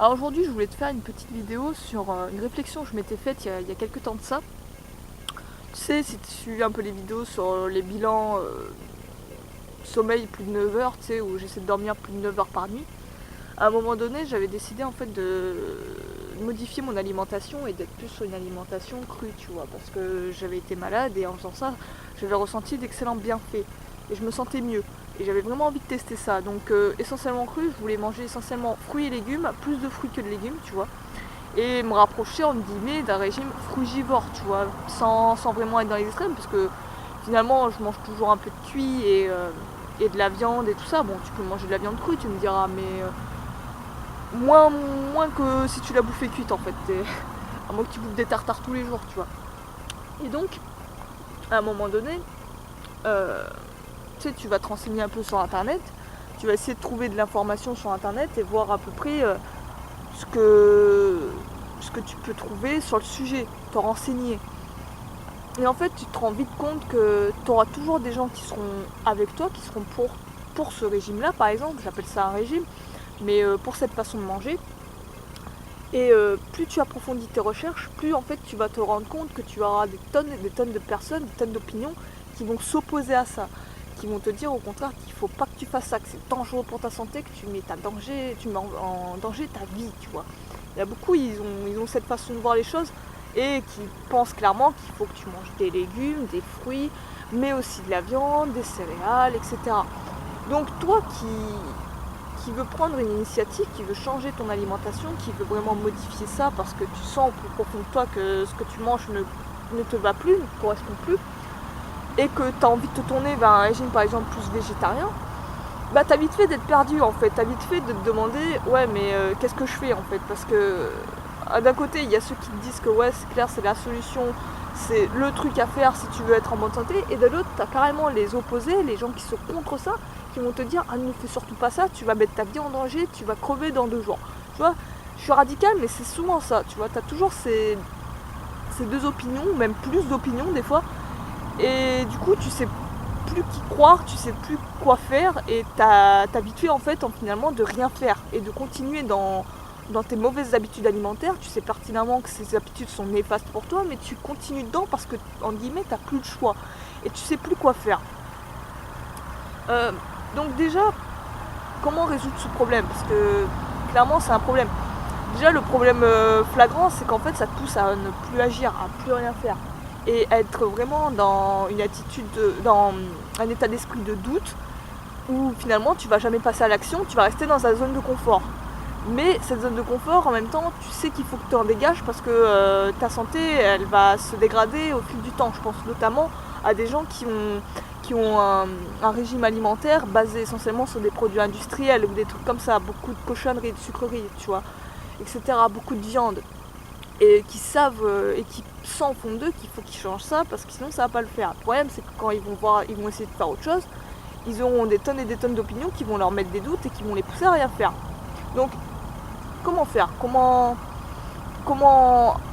Alors aujourd'hui, je voulais te faire une petite vidéo sur une réflexion que je m'étais faite il y a quelques temps de ça. Tu sais, si tu suis un peu les vidéos sur les bilans sommeil plus de 9 heures, tu sais, où j'essaie de dormir plus de 9 heures par nuit, à un moment donné, j'avais décidé en fait de modifier mon alimentation et d'être plus sur une alimentation crue, tu vois, parce que j'avais été malade et en faisant ça, j'avais ressenti d'excellents bienfaits et je me sentais mieux. Et j'avais vraiment envie de tester ça. Donc essentiellement cru, je voulais manger essentiellement fruits et légumes, plus de fruits que de légumes, tu vois. Et me rapprocher en guillemets d'un régime frugivore, tu vois, sans vraiment être dans les extrêmes, parce que finalement je mange toujours un peu de cuit et de la viande et tout ça. Bon, tu peux manger de la viande crue, tu me diras, mais moins que si tu la bouffais cuite en fait. À moins que tu bouffes des tartares tous les jours, tu vois. Et donc, à un moment donné, tu sais, tu vas te renseigner un peu sur internet, tu vas essayer de trouver de l'information sur internet et voir à peu près ce que tu peux trouver sur le sujet, te renseigner. Et en fait, tu te rends vite compte que tu auras toujours des gens qui seront avec toi, qui seront pour ce régime-là, par exemple, j'appelle ça un régime, mais pour cette façon de manger. Et plus tu approfondis tes recherches, plus en fait tu vas te rendre compte que tu auras des tonnes et des tonnes de personnes, des tonnes d'opinions qui vont s'opposer à ça, qui vont te dire au contraire qu'il ne faut pas que tu fasses ça, que c'est dangereux pour ta santé, que tu mets en danger ta vie, tu vois. Il y a beaucoup, ils ont cette façon de voir les choses et qui pensent clairement qu'il faut que tu manges des légumes, des fruits, mais aussi de la viande, des céréales, etc. Donc toi qui veut prendre une initiative, qui veut changer ton alimentation, qui veut vraiment modifier ça parce que tu sens au plus profond de toi que ce que tu manges ne te va plus, ne te correspond plus, et que tu as envie de te tourner vers un régime par exemple plus végétarien, bah t'as vite fait d'être perdu en fait, t'as vite fait de te demander ouais mais qu'est-ce que je fais en fait, parce que d'un côté il y a ceux qui te disent que ouais c'est clair, c'est la solution, c'est le truc à faire si tu veux être en bonne santé, et de l'autre t'as carrément les opposés, les gens qui sont contre ça, qui vont te dire ah ne fais surtout pas ça, tu vas mettre ta vie en danger, tu vas crever dans 2 jours. Tu vois, je suis radicale mais c'est souvent ça, tu vois, t'as toujours ces deux opinions, même plus d'opinions des fois, et du coup tu sais plus qui croire, tu sais plus quoi faire, et t'as vite fait en fait finalement de rien faire et de continuer dans tes mauvaises habitudes alimentaires. Tu sais pertinemment que ces habitudes sont néfastes pour toi, mais tu continues dedans parce que en guillemets t'as plus le choix et tu sais plus quoi faire. Donc déjà, comment résoudre ce problème? Parce que clairement c'est un problème. Déjà le problème flagrant, c'est qu'en fait ça te pousse à ne plus agir, à plus rien faire, et à être vraiment dans une attitude, dans un état d'esprit de doute, où finalement tu vas jamais passer à l'action, tu vas rester dans ta zone de confort. Mais cette zone de confort, en même temps, tu sais qu'il faut que tu en dégages parce que ta santé, elle va se dégrader au fil du temps. Je pense notamment à des gens qui ont un régime alimentaire basé essentiellement sur des produits industriels ou des trucs comme ça, beaucoup de cochonneries, de sucreries, tu vois, etc., beaucoup de viande, et qui savent et qui sentent au fond d'eux qu'il faut qu'ils changent ça parce que sinon ça va pas le faire. Le problème c'est que quand ils vont essayer de faire autre chose, ils auront des tonnes et des tonnes d'opinions qui vont leur mettre des doutes et qui vont les pousser à rien faire. Donc comment faire, comment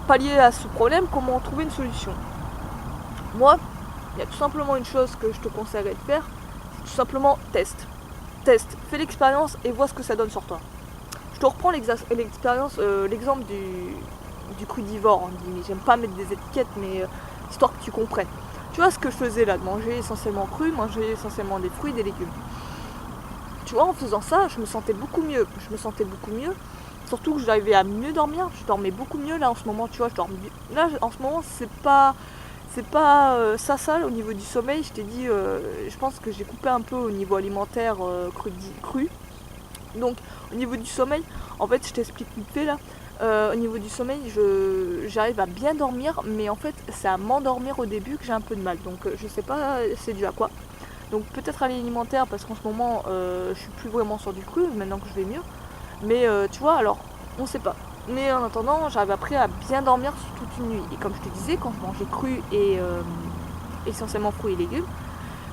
pallier à ce problème, comment trouver une solution? Moi, il y a tout simplement une chose que je te conseillerais de faire, c'est tout simplement teste, fais l'expérience et vois ce que ça donne sur toi. Je te reprends l'exemple du crudivore, j'aime pas mettre des étiquettes, mais histoire que tu comprennes. Tu vois ce que je faisais là, de manger essentiellement cru, manger essentiellement des fruits, des légumes. Tu vois, en faisant ça, je me sentais beaucoup mieux. Surtout que j'arrivais à mieux dormir, je dormais beaucoup mieux là en ce moment, tu vois, là en ce moment c'est pas ça au niveau du sommeil, je t'ai dit, je pense que j'ai coupé un peu au niveau alimentaire cru. Donc au niveau du sommeil, en fait je t'explique vite fait là, au niveau du sommeil j'arrive à bien dormir, mais en fait c'est à m'endormir au début que j'ai un peu de mal, donc je sais pas c'est dû à quoi. Donc peut-être à l'alimentaire parce qu'en ce moment je suis plus vraiment sur du cru maintenant que je vais mieux. Mais tu vois, alors on sait pas. Mais en attendant, j'arrive après à bien dormir sur toute une nuit. Et comme je te disais, quand je mangeais cru et essentiellement fruits et légumes,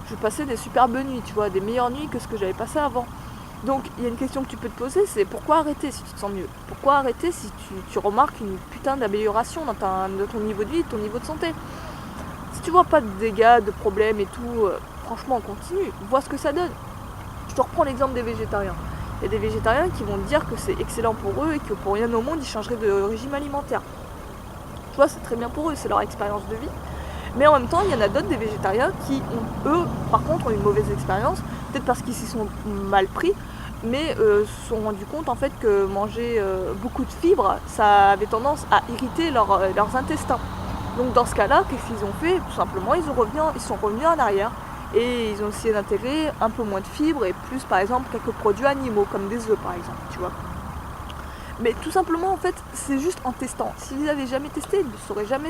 je passais des superbes nuits, tu vois, des meilleures nuits que ce que j'avais passé avant. Donc il y a une question que tu peux te poser, c'est pourquoi arrêter si tu te sens mieux? Pourquoi arrêter si tu remarques une putain d'amélioration dans ton niveau de vie, ton niveau de santé? Si tu vois pas de dégâts, de problèmes et tout, franchement on continue, vois ce que ça donne. Je te reprends l'exemple des végétariens. Il y a des végétariens qui vont te dire que c'est excellent pour eux et que pour rien au monde ils changeraient de régime alimentaire. Tu vois, c'est très bien pour eux, c'est leur expérience de vie. Mais en même temps, il y en a d'autres des végétariens qui eux, par contre, ont une mauvaise expérience, peut-être parce qu'ils s'y sont mal pris, mais se sont rendus compte en fait que manger beaucoup de fibres, ça avait tendance à irriter leurs intestins. Donc dans ce cas-là, qu'est-ce qu'ils ont fait? Tout simplement, ils sont revenus en arrière et ils ont essayé d'intégrer un peu moins de fibres et plus par exemple quelques produits animaux comme des œufs par exemple, tu vois. Mais tout simplement en fait, c'est juste en testant. S'ils n'avaient jamais testé, ils ne sauraient jamais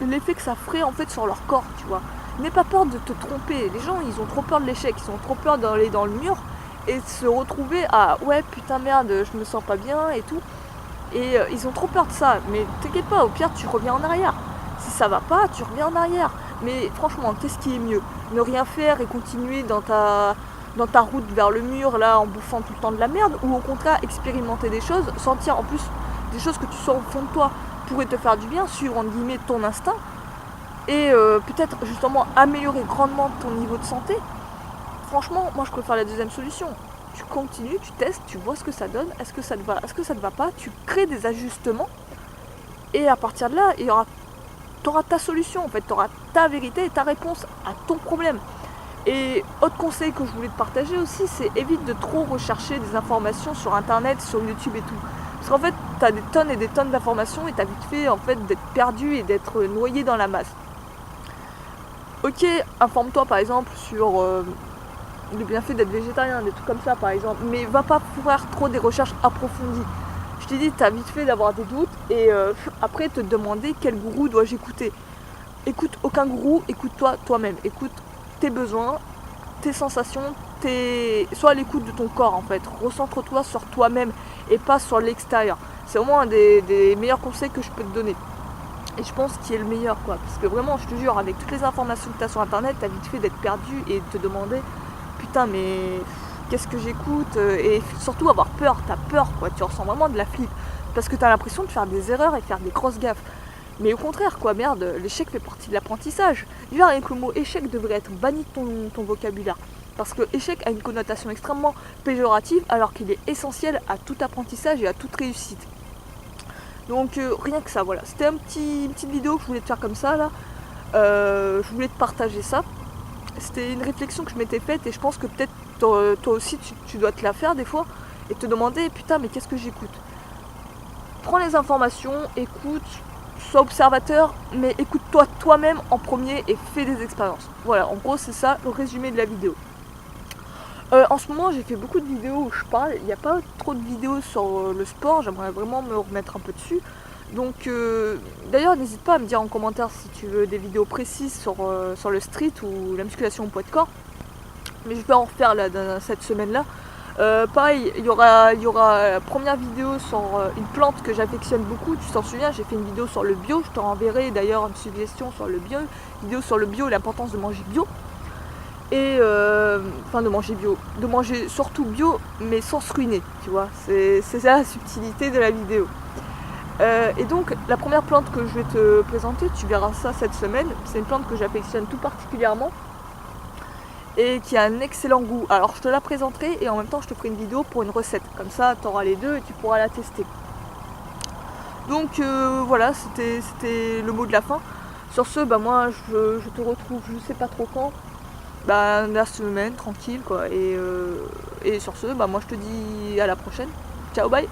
l'effet que ça ferait en fait sur leur corps, tu vois. N'aie pas peur de te tromper. Les gens, ils ont trop peur de l'échec, ils ont trop peur d'aller dans le mur et de se retrouver à ouais putain merde, je me sens pas bien et tout. Et ils ont trop peur de ça, mais t'inquiète pas, au pire tu reviens en arrière. Si ça va pas, tu reviens en arrière. Mais franchement, qu'est-ce qui est mieux? Ne rien faire et continuer dans ta route vers le mur, là, en bouffant tout le temps de la merde, ou au contraire, expérimenter des choses, sentir en plus des choses que tu sens au fond de toi pourraient te faire du bien, suivre entre guillemets ton instinct, et peut-être justement améliorer grandement ton niveau de santé. Franchement, moi je préfère la deuxième solution. Tu continues, tu testes, tu vois ce que ça donne, est-ce que ça te va, est-ce que ça te va pas, tu crées des ajustements et à partir de là, tu auras ta solution en fait, tu auras ta vérité et ta réponse à ton problème. Et autre conseil que je voulais te partager aussi, c'est évite de trop rechercher des informations sur internet, sur YouTube et tout. Parce qu'en fait, tu as des tonnes et des tonnes d'informations et tu as vite fait en fait d'être perdu et d'être noyé dans la masse. Ok, informe-toi par exemple sur le bienfait d'être végétarien, des trucs comme ça par exemple, mais va pas faire trop des recherches approfondies. Je t'ai dit, t'as vite fait d'avoir des doutes et après te demander quel gourou dois-je écouter. Écoute aucun gourou, écoute-toi toi-même, écoute tes besoins, tes sensations, sois à l'écoute de ton corps en fait, recentre-toi sur toi-même et pas sur l'extérieur. C'est vraiment un des meilleurs conseils que je peux te donner. Et je pense qu'il est le meilleur quoi, parce que vraiment je te jure, avec toutes les informations que tu as sur internet, t'as vite fait d'être perdu et de te demander putain mais qu'est-ce que j'écoute, et surtout avoir peur, t'as peur quoi, tu ressens vraiment de la flip, parce que t'as l'impression de faire des erreurs et faire des grosses gaffes. Mais au contraire quoi, merde, l'échec fait partie de l'apprentissage. Déjà rien que le mot échec devrait être banni de ton vocabulaire, parce que échec a une connotation extrêmement péjorative alors qu'il est essentiel à tout apprentissage et à toute réussite. Donc rien que ça, voilà, c'était une petite vidéo que je voulais te faire comme ça là, je voulais te partager ça. C'était une réflexion que je m'étais faite et je pense que peut-être toi aussi tu dois te la faire des fois et te demander putain mais qu'est-ce que j'écoute. Prends les informations, écoute, sois observateur, mais écoute-toi toi-même en premier et fais des expériences. Voilà, en gros c'est ça le résumé de la vidéo. En ce moment j'ai fait beaucoup de vidéos où je parle, il n'y a pas trop de vidéos sur le sport, j'aimerais vraiment me remettre un peu dessus. Donc d'ailleurs n'hésite pas à me dire en commentaire si tu veux des vidéos précises sur le street ou la musculation au poids de corps. Mais je vais en refaire là, cette semaine là. Pareil, il y aura la première vidéo sur une plante que j'affectionne beaucoup, tu t'en souviens, j'ai fait une vidéo sur le bio, je te renverrai d'ailleurs une suggestion sur le bio, vidéo sur le bio, l'importance de manger bio. Et enfin de manger bio, de manger surtout bio mais sans se ruiner, tu vois, c'est ça la subtilité de la vidéo. Et donc la première plante que je vais te présenter, tu verras ça cette semaine, c'est une plante que j'affectionne tout particulièrement et qui a un excellent goût. Alors je te la présenterai et en même temps je te ferai une vidéo pour une recette, comme ça tu auras les deux et tu pourras la tester. Donc voilà, c'était le mot de la fin. Sur ce, bah moi je te retrouve je sais pas trop quand, bah la semaine tranquille quoi, et sur ce, bah moi je te dis à la prochaine. Ciao, bye.